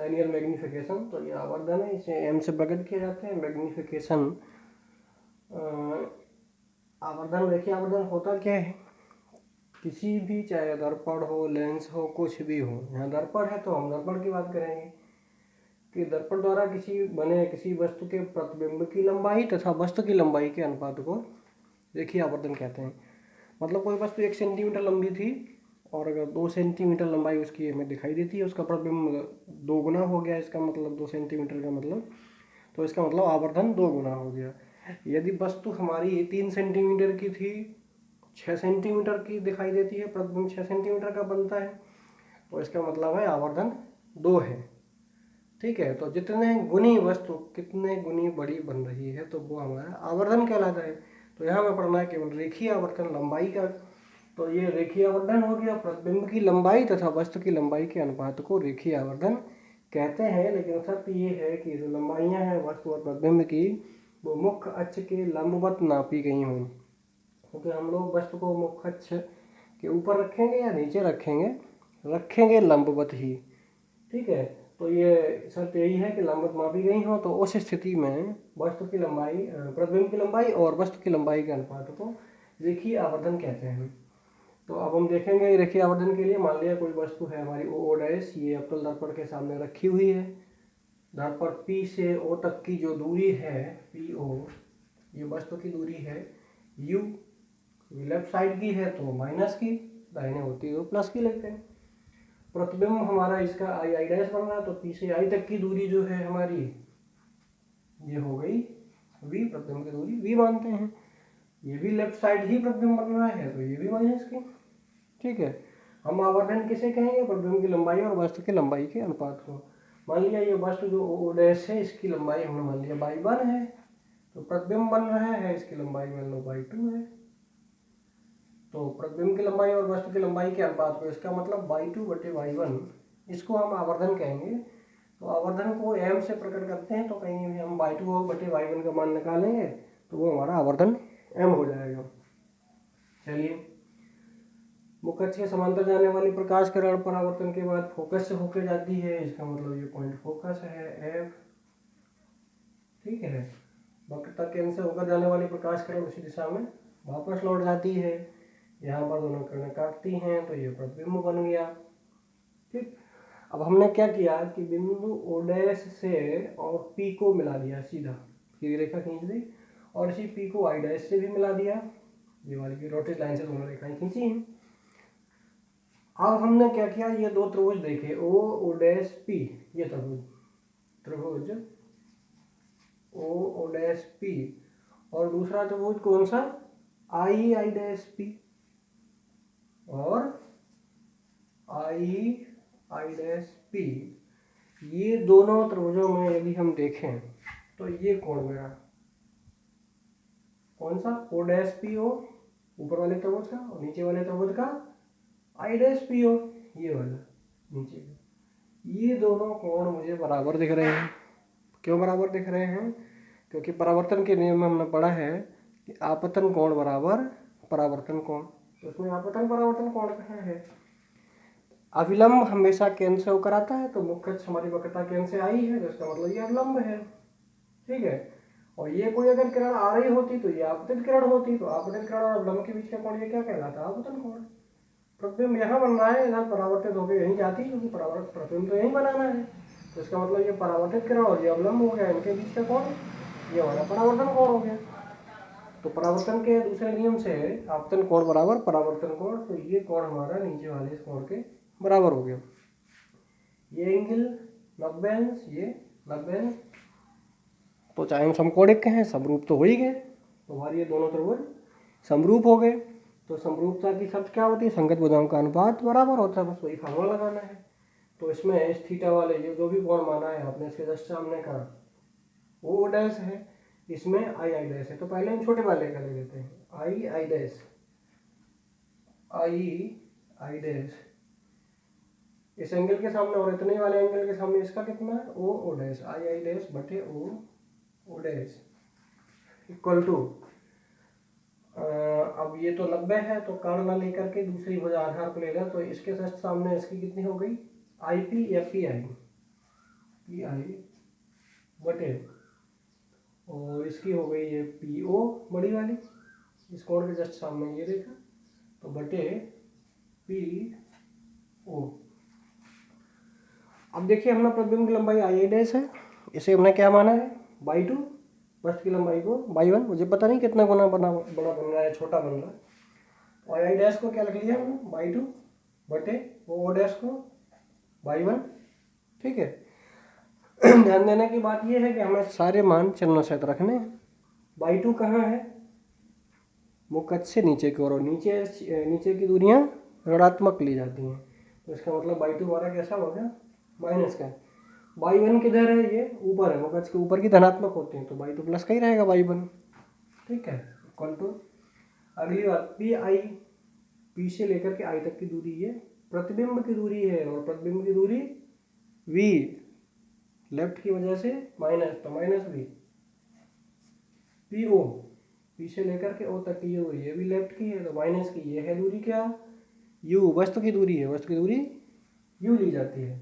Linear magnification. तो ये आवर्धन है, इसे एम से प्रकट किया जाता है। मैग्नीफिकेशन आवर्धन, देखिए आवर्धन होता क्या है, किसी भी चाहे दर्पण हो, लेंस हो, कुछ भी हो। यहाँ दर्पण है तो हम दर्पण की बात करेंगे कि दर्पण द्वारा किसी वस्तु के प्रतिबिंब की लंबाई तथा वस्तु की लंबाई के अनुपात को रेखीय आवर्धन कहते हैं। मतलब कोई वस्तु 1 सेंटीमीटर लंबी थी और अगर 2 सेंटीमीटर लंबाई उसकी हमें दिखाई देती है, उसका प्रतिबिंब 2 गुना हो गया, इसका मतलब 2 सेंटीमीटर का मतलब, तो इसका मतलब आवर्धन 2 गुना हो गया। यदि वस्तु हमारी 3 सेंटीमीटर की थी, 6 सेंटीमीटर की दिखाई देती है, प्रतिबिंब 6 सेंटीमीटर का बनता है, तो इसका मतलब है आवर्धन 2 है। ठीक है, तो जितने गुनी वस्तु कितने गुनी बड़ी बन रही है तो वो हमारा आवर्धन कहलाता है। तो यहाँ में पढ़ना है केवल रेखीय आवर्धन लंबाई का। तो ये रेखीय आवर्धन हो गया, प्रतिबिंब की लंबाई तथा वस्तु की लंबाई के अनुपात को रेखीय आवर्धन कहते हैं। लेकिन सत्य ये है कि जो लंबाइयाँ हैं वस्तु और प्रतिबिंब की, वो मुख्य अक्ष के लंबवत नापी गई हों। क्योंकि हम लोग वस्तु को मुख्य अक्ष के ऊपर रखेंगे या नीचे रखेंगे लंबवत ही। ठीक है, तो ये शर्त यही है कि लंबवत मापी गई हो, तो उस स्थिति में वस्तु की लंबाई, प्रतिबिंब की लंबाई और वस्तु की लंबाई के अनुपात को रेखीय आवर्धन कहते हैं। तो अब हम देखेंगे रेखीय आवर्धन के लिए। मान लिया कोई वस्तु है हमारी ओ डैश, ये अवतल दर्पण के सामने रखी हुई है। दर्पण P से O तक की जो दूरी है PO, ये वस्तु की दूरी है U। लेफ्ट साइड की है तो माइनस की, दाहिने होती है तो प्लस की लेते हैं। प्रतिबिंब हमारा इसका आई डैश बन रहा है, तो P से I तक की दूरी जो है हमारी, ये हो गई V, प्रतिबिंब की दूरी V मानते हैं। ये भी लेफ्ट साइड ही प्रतिबिंब बन रहा है तो ये भी माइनस की। ठीक है, हम आवर्धन किसे कहेंगे, प्रतिबिंब की लंबाई और वस्तु की लंबाई के अनुपात को। मान लिया ये वस्तु जो ओ डैश है, इसकी लंबाई हमने मान लिया y1 है, तो प्रतिबिंब बन रहा है, इसकी लंबाई मान लो y2 है। तो प्रतिबिंब की लंबाई और वस्तु की लंबाई के अनुपात को, इसका मतलब y2/y1, इसको हम आवर्धन कहेंगे। तो आवर्धन को m से प्रकट करते हैं, तो कहीं भी हम y2/y1 का मान निकालेंगे तो वो हमारा आवर्धन m हो जाएगा। चलिए, मुख्य अक्ष के समांतर जाने वाली प्रकाश किरण परावर्तन के बाद फोकस से होकर जाती है, इसका मतलब ये पॉइंट फोकस है F। ठीक है, वक्रता केंद्र से होकर जाने वाली प्रकाश किरण उसी दिशा में वापस लौट जाती है। यहाँ पर दोनों किरणें काटती हैं तो ये प्रतिबिंब बन गया। ठीक, अब हमने क्या किया कि बिंदु O डैश से और P को मिला दिया, सीधी रेखा खींच दी, और इसी P को I डैश से भी मिला दिया। ये वाली की डॉटेड लाइन से दोनों रेखाएं खींची हैं। अब हमने क्या किया, ये दो त्रिभुज देखे, O डैश P, ये त्रिभुज O डैश P, और दूसरा त्रिभुज कौन सा, I डैश P और I डैश P। ये दोनों त्रिभुजों में यदि हम देखें तो ये कोण मेरा कौन सा, O डैश PO, ऊपर वाले त्रिभुज का, और नीचे वाले त्रिभुज का I डैश PO, ये वाला नीचे का। ये दोनों कोण मुझे बराबर दिख रहे हैं। क्यों बराबर दिख रहे हैं, क्योंकि परावर्तन के नियम में हमने पढ़ा है कि आपतन कोण बराबर परावर्तन कोण। तो उसमें आपतन परावर्तन कोण कहाँ है, अविलंब हमेशा केंद्र से होकर आता है, तो मुख्य अक्ष हमारी वक्रता केंद्र से आई है, तो इसका मतलब ये अवलंब है। ठीक है, और ये कोई अगर किरण आ रही होती तो ये आपतित किरण होती, तो आपतित किरण और अवलंब के बीच का कोण ये क्या कहलाता है, आपतन कोण। प्रतिबिंब यहाँ बन रहा है, इधर परावर्तित होकर यहीं जाती है, क्योंकि परावर्तित प्रतिबिंब तो यहीं बनाना है, तो इसका मतलब ये परावर्तित किरण और ये अवलंब हो गया, इनके बीच का कोण ये वाला परावर्तन कोण हो गया। तो परावर्तन के दूसरे नियम से आपतन कोण बराबर परावर्तन कोण, तो ये कोण हमारा नीचे वाले इस कोण के बराबर हो गया। ये एंगल 90 अंश, ये 90 अंश, तो चाहे हम समकोणिक कहें, समरूप तो हो ही गए, तो हमारे ये दोनों त्रिभुज समरूप हो गए। तो समरूपता की शर्त क्या होती है, संगत भुजाओं का अनुपात बराबर होता है, बस वही फार्मूला लगाना है। तो इसमें इस थीटा वाले ये जो भी कोण माना है आपने, इसके जस्ट सामने का O डैश है, इसमें I डैश है, तो पहले हम छोटे वाले का ले लेते हैं, I डैश, I डैश इस एंगल के सामने और इतने वाले एंगल के सामने इसका कितना है, O डैश, I डैश बटे O डैश इक्वल टू, अब ये तो 90 है, तो कर्ण लेकर के दूसरी भुजा आधार को ले लें, तो इसके जस्ट सामने इसकी कितनी हो गई, IP FPI, पी आई बटे, और इसकी हो गई ये पी ओ बड़ी वाली, इस कोण के जस्ट सामने ये रेखा, तो बटे पी ओ। अब देखिए अपना प्रतिबिंब की लंबाई आई ए डैश है, इसे हमने क्या माना है बाई टू, वस्तु की लंबाई को बाई वन, मुझे पता नहीं कितना गुना बड़ा बन रहा है छोटा बन रहा है, और आई डैश को क्या लिख लिया हमने बाई टू बटे ओ डैश को बाई वन। ठीक है, ध्यान देने की बात यह है कि हमें सारे मान चिन्हों सहित रखने हैं। बाई टू कहाँ है, मुकट से नीचे की ओर, और नीचे की दूरियां ऋणात्मक ली जाती हैं, तो इसका मतलब बाई टू हमारा कैसा हो गया माइनस का। बाई वन किधर है, ये ऊपर है, मुकट के ऊपर की धनात्मक होती हैं, तो बाई टू प्लस का ही रहेगा बाई वन। ठीक है, इक्वल टू अगली बात पी आई, पी से लेकर के आई तक की दूरी ये प्रतिबिंब की दूरी है, और प्रतिबिंब की दूरी वी लेफ्ट की वजह से माइनस, तो minus V. P O, P से लेकर के ओ तक की ये दूरी, ये भी लेफ्ट की है तो माइनस की, ये है दूरी क्या यू, वस्तु की दूरी है, वस्तु की दूरी यू ली जाती है,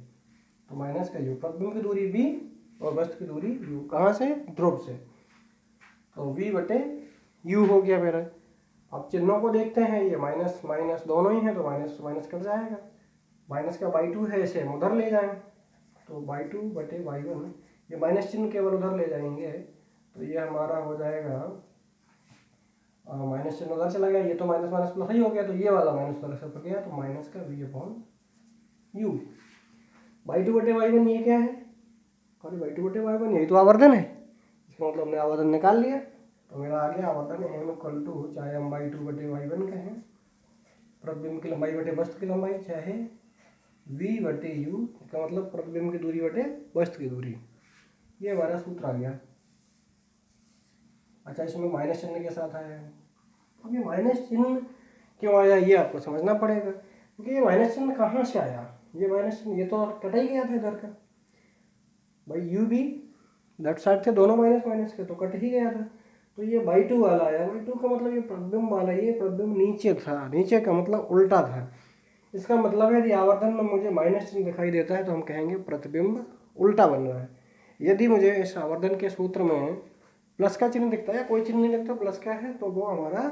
तो माइनस का यू। प्रतिबिंब की दूरी वी और वस्तु की दूरी यू, कहाँ से ध्रुव से, तो वी बटे यू हो गया मेरा। अब चिन्हों को देखते हैं, ये माइनस माइनस दोनों ही हैं, तो माइनस माइनस कट जाएगा, माइनस का बाई टू है, इसे हम उधर ले जाएं, तो बाई टू बटे बाई वन, ये माइनस चिन्ह केवल उधर ले जाएंगे, तो ये हमारा हो जाएगा माइनस चिन्ह उधर चला गया, ये तो माइनस माइनस प्लस ही हो गया, तो ये वाला माइनस प्लस पड़ गया, तो माइनस का V upon U. By two बटे बाई वन ये क्या है, अरे बाई टू बटे बाई वन यही तो आवर्धन है, इसका मतलब हमने आवर्धन निकाल लिया, तो मेरा आ गया आवर्धन एम इक्वल टू, चाहे हम बाई टू बटे बाई वन कहें, प्रतिबिंब की लंबाई बटे वस्तु की लंबाई, चाहे वी बटे यू, इसका मतलब प्रतिबिंब की दूरी बटे वस्तु की दूरी, ये हमारा सूत्र आ गया। अच्छा, इसमें माइनस चिन्ह के साथ आया है, अब ये माइनस चिन्ह क्यों आया ये आपको समझना पड़ेगा, क्योंकि ये माइनस चिन्ह कहाँ से आया, ये माइनस चिन्ह ये तो कटा ही गया था इधर का, भाई यू भी लेफ्ट साइड थे दोनों माइनस माइनस के, तो कट ही गया था, तो ये बाई टू वाला आया, बाई टू का मतलब ये प्रतिबिंब वाला, ये प्रतिबिंब नीचे था, नीचे का मतलब उल्टा था, इसका मतलब है यदि आवर्धन में मुझे माइनस चिन्ह दिखाई देता है तो हम कहेंगे प्रतिबिंब उल्टा बन रहा है। यदि मुझे इस आवर्धन के सूत्र में प्लस का चिन्ह दिखता है या कोई चिन्ह नहीं दिखता प्लस का है, तो वो हमारा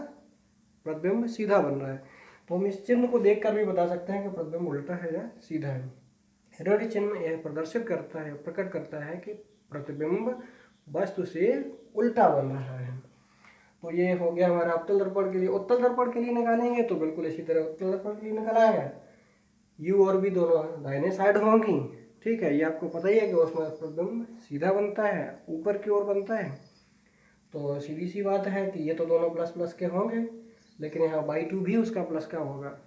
प्रतिबिंब सीधा बन रहा है, तो हम इस चिन्ह को देखकर भी बता सकते हैं कि प्रतिबिंब उल्टा है या सीधा है। ऋण चिन्ह यह प्रदर्शित करता है, प्रकट करता है कि प्रतिबिंब वस्तु से उल्टा बन रहा है। तो ये हो गया हमारा अवतल दर्पण के लिए। उत्तल दर्पण के लिए निकालेंगे तो बिल्कुल इसी तरह उत्तल दर्पण के लिए निकल आएगा, यू और भी दोनों दाहिने साइड होंगी। ठीक है, ये आपको पता ही है कि उसमें प्रतिबिंब सीधा बनता है, ऊपर की ओर बनता है, तो सीधी सी बात है कि ये तो दोनों प्लस प्लस के होंगे, लेकिन यहाँ बाई टू भी उसका प्लस का होगा।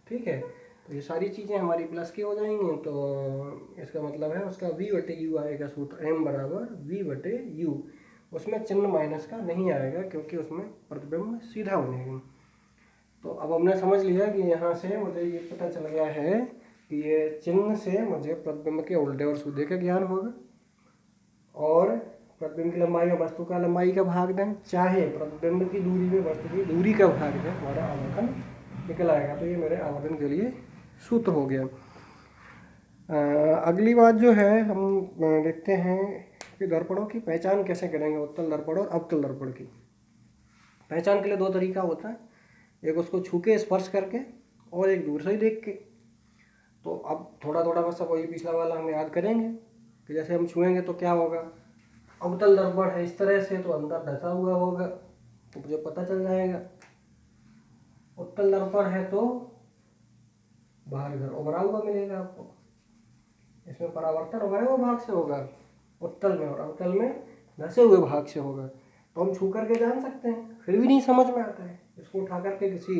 ठीक है, तो ये सारी चीज़ें हमारी प्लस की हो जाएंगी, तो इसका मतलब है उसका v बटे यू आएगा सूत्र m बराबर v बटे यू, उसमें चिन्ह माइनस का नहीं आएगा क्योंकि उसमें प्रतिबिंब सीधा बनेगा। तो अब हमने समझ लिया कि यहाँ से मुझे ये पता चल गया है कि ये चिन्ह से मुझे प्रतिबिंब के उल्टे और सीधे का ज्ञान होगा, और प्रतिबिंब की लंबाई में वस्तु का लंबाई का भाग दें, चाहे प्रतिबिंब की दूरी में वस्तु की दूरी का भाग दें, हमारा आवर्धन निकल आएगा। तो ये मेरे आवर्धन के लिए सूत्र हो गया। अगली बात जो है हम देखते हैं कि दर्पणों की पहचान कैसे करेंगे, उत्तल दर्पण और अवतल दर्पण की पहचान के लिए दो तरीका होता है, एक उसको छू के स्पर्श करके और एक दूर से ही देख के। तो अब थोड़ा थोड़ा बस वही पिछला वाला हम याद करेंगे कि जैसे हम छुएंगे तो क्या होगा, अवतल दर्पण है इस तरह से तो अंदर ढसा हुआ होगा तो मुझे पता चल जाएगा, उत्तल दर्पण है तो बाहर इधर उभरा हुआ मिलेगा आपको, इसमें परावर्तन उभरे हुए भाग से होगा उत्तल में, और अवतल में धसे हुए भाग से होगा। तो हम छू करके जान सकते हैं, फिर भी नहीं समझ में आता है, इसको उठा करके किसी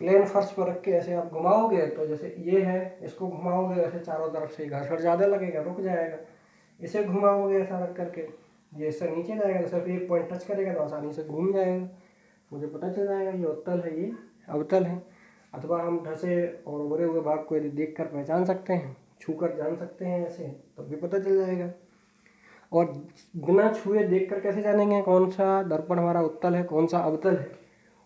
प्लेन फर्श पर रख के ऐसे आप घुमाओगे तो जैसे ये है, इसको घुमाओगे ऐसे चारों तरफ से घर्षण ज़्यादा लगेगा, रुक जाएगा। इसे घुमाओगे ऐसा रख करके, ये इससे नीचे जाएगा तो सिर्फ एक पॉइंट टच करेगा तो आसानी से घूम जाएगा, मुझे पता चल जाएगा ये उत्तल है ये अवतल है। अथवा हम धसे और उभरे हुए भाग को यदि देख कर पहचान सकते हैं, छू कर जान सकते हैं ऐसे, तब भी पता चल जाएगा। और बिना छुए देख कर कैसे जानेंगे कौन सा दर्पण हमारा उत्तल है कौन सा अवतल है,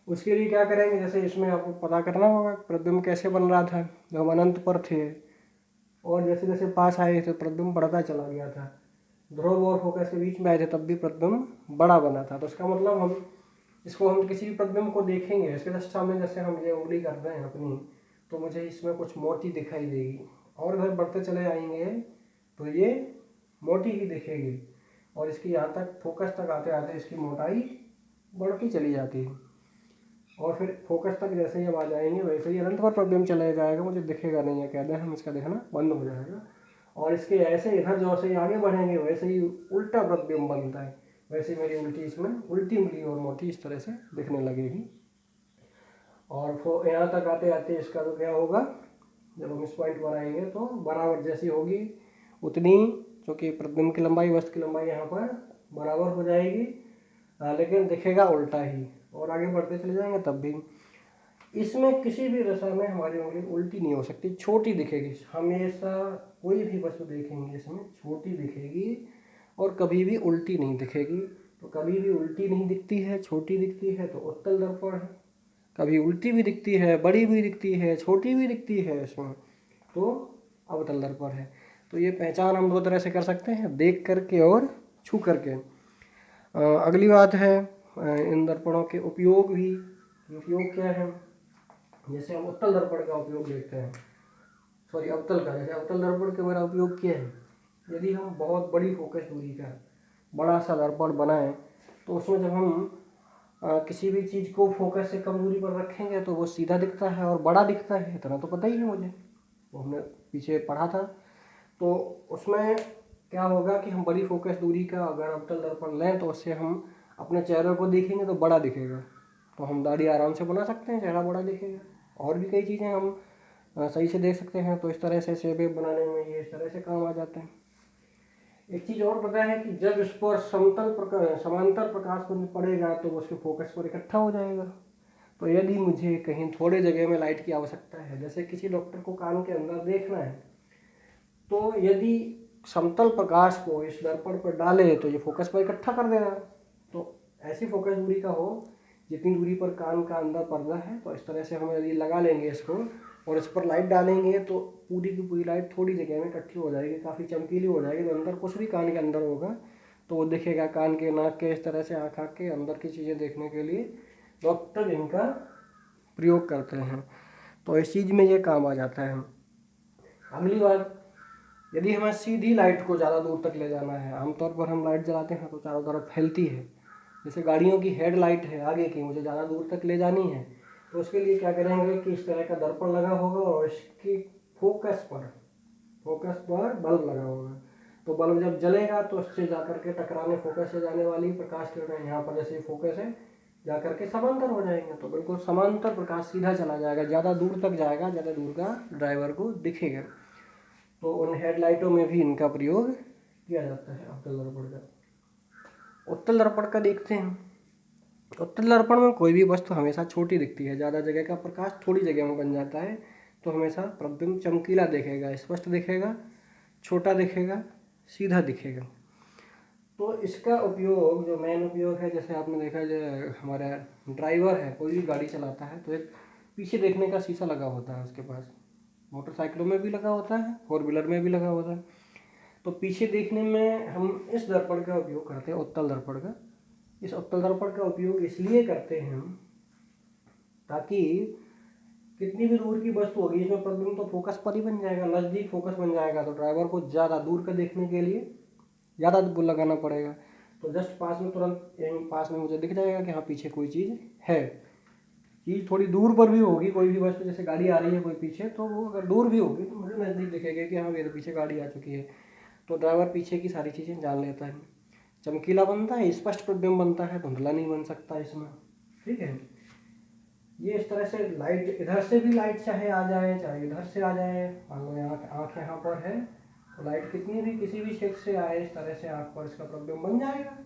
उसके लिए क्या करेंगे, जैसे इसमें आपको पता करना होगा प्रतिबिंब कैसे बन रहा था जब हम अनंत पर थे, और जैसे जैसे पास आए तो प्रतिबिंब बढ़ता चला गया था। ध्रुव और फोकस के बीच में आए थे तब भी प्रतिबिंब बड़ा बना था। तो इसका मतलब हम किसी भी प्रतिबिंब को देखेंगे, इसके जस्ट सामने जैसे हम ये उंगली कर रहे हैं अपनी, तो मुझे इसमें कुछ मोटी दिखाई देगी, और इधर बढ़ते चले आएंगे तो ये मोटी ही दिखेगी, और इसकी यहाँ तक फोकस तक आते आते इसकी मोटाई बढ़ती चली जाती है। और फिर फोकस तक जैसे ही हम आ जाएंगे वैसे ही अनंत पर प्रतिबिंब चला जाएगा, मुझे दिखेगा नहीं है, कहते हैं हम इसका देखना बंद हो जाएगा। और इसके ऐसे इधर जैसे ही आगे बढ़ेंगे वैसे ही उल्टा प्रतिबिंब बनता है, वैसे मेरी उल्टी इसमें उल्टी उंगली और मोटी इस तरह से दिखने लगेगी। और यहाँ तक आते आते इसका तो क्या होगा, जब हम इस पॉइंट पर आएंगे तो बराबर जैसी होगी उतनी, क्योंकि प्रतिबिंब की लंबाई वस्तु की लंबाई यहाँ पर बराबर हो जाएगी, लेकिन दिखेगा उल्टा ही। और आगे बढ़ते चले जाएंगे तब भी इसमें किसी भी दशा में हमारी उंगली उल्टी नहीं हो सकती, छोटी दिखेगी हमेशा। कोई भी वस्तु देखेंगे इसमें छोटी दिखेगी और कभी भी उल्टी नहीं दिखेगी। तो कभी भी उल्टी नहीं दिखती है, छोटी दिखती है तो उत्तल दर्पण है, कभी उल्टी भी दिखती है, बड़ी भी दिखती है, छोटी भी दिखती है इसमें, तो अवतल दर्पण है। तो ये पहचान हम दो तरह से कर सकते हैं, देख करके और छू करके। अगली बात है इन दर्पणों के उपयोग भी। उपयोग क्या है, जैसे हम उत्तल दर्पण का उपयोग देखते हैं, सॉरी अवतल का। जैसे अवतल दर्पण का मेरा उपयोग क्या है, यदि हम बहुत बड़ी फोकस दूरी का बड़ा सा दर्पण बनाएं तो उसमें जब हम किसी भी चीज़ को फोकस से कम दूरी पर रखेंगे तो वो सीधा दिखता है और बड़ा दिखता है, इतना तो पता ही है मुझे, वो हमने पीछे पढ़ा था। तो उसमें क्या होगा कि हम बड़ी फोकस दूरी का अगर अवतल दर्पण लें तो उससे हम अपने चेहरे को देखेंगे तो बड़ा दिखेगा, तो हम दाढ़ी आराम से बना सकते हैं, चेहरा बड़ा दिखेगा। और भी कई चीज़ें हम सही से देख सकते हैं। तो इस तरह से शेप बनाने में ये इस तरह से काम आ जाते हैं। एक चीज़ और पता है कि जब इस पर समांतर प्रकाश पड़ेगा तो वो उसके फोकस पर इकट्ठा हो जाएगा। तो यदि मुझे कहीं थोड़े जगह में लाइट की आवश्यकता है, जैसे किसी डॉक्टर को कान के अंदर देखना है, तो यदि समतल प्रकाश को इस दर्पण पर डाले तो ये फोकस पर इकट्ठा कर देगा। तो ऐसी फोकस दूरी का हो जितनी दूरी पर कान का अंदर पर्दा है, तो इस तरह से हम यदि लगा लेंगे इसको और इस पर लाइट डालेंगे तो पूरी की पूरी लाइट थोड़ी जगह में इकट्ठी हो जाएगी, काफ़ी चमकीली हो जाएगी। तो अंदर कुछ भी कान के अंदर होगा तो वो दिखेगा। कान के, नाक के, इस तरह से आँख के अंदर की चीज़ें देखने के लिए डॉक्टर इनका प्रयोग करते हैं। तो इस चीज़ में ये काम आ जाता है। अगली बात, यदि हमें सीधी लाइट को ज़्यादा दूर तक ले जाना है, आमतौर पर हम लाइट जलाते हैं तो चारों तरफ फैलती है, जैसे गाड़ियों की हेडलाइट है आगे की, मुझे ज़्यादा दूर तक ले जानी है, तो उसके लिए क्या करेंगे कि इस तरह का दर्पण लगा होगा और इसकी फोकस पर बल्ब लगा होगा। तो बल्ब जब जलेगा तो उससे जाकर के टकराने, फोकस से जाने वाली प्रकाश किरणें यहाँ पर जैसे फोकस है जाकर के समांतर हो जाएंगे, तो बिल्कुल समांतर प्रकाश सीधा चला जाएगा, ज़्यादा दूर तक जाएगा, ज़्यादा दूर का ड्राइवर को दिखेगा। तो उन हेडलाइटों में भी इनका प्रयोग किया जाता है अवतल दर्पण का। उत्तल दर्पण का देखते हैं। उत्तल दर्पण में कोई भी वस्तु हमेशा छोटी दिखती है, ज़्यादा जगह का प्रकाश थोड़ी जगह में बन जाता है, तो हमेशा प्रतिबिंब चमकीला दिखेगा, स्पष्ट दिखेगा, छोटा दिखेगा, सीधा दिखेगा। तो इसका उपयोग, जो मेन उपयोग है, जैसे आपने देखा जो हमारा ड्राइवर है कोई भी गाड़ी चलाता है तो एक पीछे देखने का शीशा लगा होता है उसके पास, मोटरसाइकिलों में भी लगा होता है, फोर व्हीलर में भी लगा होता है। तो पीछे देखने में हम इस दर्पण का उपयोग करते हैं, उत्तल दर्पण का। इस उत्तल दर्पण का उपयोग इसलिए करते हैं हम ताकि कितनी भी दूर की वस्तु होगी इसमें प्रतिबिंब तो फोकस पर ही बन जाएगा, नज़दीक फोकस बन जाएगा, तो ड्राइवर को ज़्यादा दूर का देखने के लिए ज़्यादा लगाना पड़ेगा। तो जस्ट पास में, तुरंत यहीं पास में मुझे दिख जाएगा कि हाँ पीछे कोई चीज़ है। चीज़ थोड़ी दूर पर भी होगी, कोई भी वस्तु, जैसे गाड़ी आ रही है कोई पीछे, तो वो अगर दूर भी होगी तो मुझे नज़दीक दिखेगा कि हाँ मेरे पीछे गाड़ी आ चुकी है। तो ड्राइवर पीछे की सारी चीज़ें जान लेता है, चमकीला बनता है, स्पष्ट प्रतिबिंब बनता है, धुंधला नहीं बन सकता इसमें। ठीक है, ये इस तरह से लाइट, इधर से भी लाइट चाहे आ जाए चाहे इधर से आ जाए, मान लो यहाँ आँख यहाँ पर है तो लाइट कितनी भी किसी भी क्षेत्र से आए इस तरह से आँख पर इसका प्रतिबिंब बन जाएगा।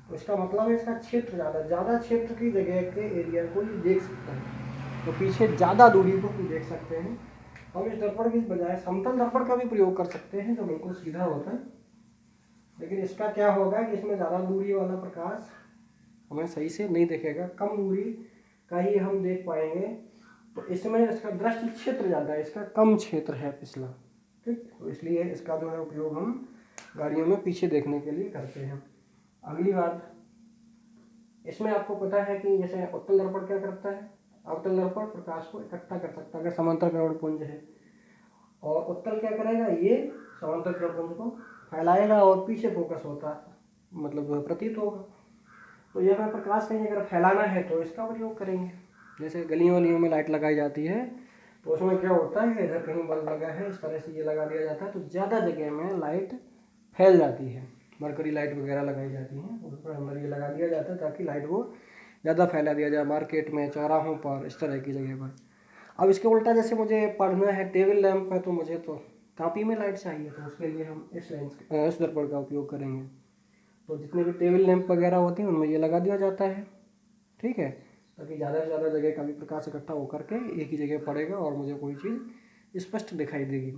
तो इसका मतलब है इसका क्षेत्र ज़्यादा क्षेत्र की जगह के एरिया को ये देख सकता है, तो पीछे ज़्यादा दूरी को हम देख सकते हैं। हम इस दर्पण की बजाय समतल दर्पण का भी प्रयोग कर सकते हैं जो बिल्कुल सीधा होता है, लेकिन इसका क्या होगा कि इसमें ज़्यादा दूरी वाला प्रकाश हमें सही से नहीं दिखेगा, कम दूरी का ही हम देख पाएंगे। तो इसमें इसका दृष्टि क्षेत्र ज़्यादा है, इसका कम क्षेत्र है पिछला। ठीक, तो इसलिए इसका जो है उपयोग हम गाड़ियों में पीछे देखने के लिए करते हैं। अगली बात, इसमें आपको पता है कि जैसे उत्तल दर्पण क्या करता है, अवतल दर्पण प्रकाश को इकट्ठा कर सकता है अगर समांतर प्रवणपुंज है, और उत्तल क्या करेगा, ये समांतर प्रवणपुंज को फैलाएगा और पीछे फोकस होता मतलब प्रतीत होगा। तो यह हमें प्रकाश कहीं अगर फैलाना है तो इसका प्रयोग करेंगे। जैसे गलियों वलियों में लाइट लगाई जाती है तो उसमें क्या होता है, इधर कहीं बल्ब लगा है, इस तरह से ये लगा दिया जाता है तो ज़्यादा जगह में लाइट फैल जाती है। मरकरी लाइट वगैरह लगाई जाती हैं, उस पर अंदर ये लगा दिया जाता है ताकि लाइट को ज़्यादा फैला दिया जाए मार्केट में, चौराहों पर, इस तरह की जगह पर। अब इसके उल्टा जैसे मुझे पढ़ना है, टेबल लैंप है, तो मुझे तो कापी में लाइट चाहिए, तो उसके लिए हम इस दर्पण का उपयोग करेंगे। तो जितने भी टेबल लैंप वगैरह होते हैं उनमें ये लगा दिया जाता है, ठीक है, ताकि ज़्यादा से ज़्यादा जगह का भी प्रकाश इकट्ठा होकर के एक ही जगह पड़ेगा और मुझे कोई चीज़ स्पष्ट दिखाई देगी।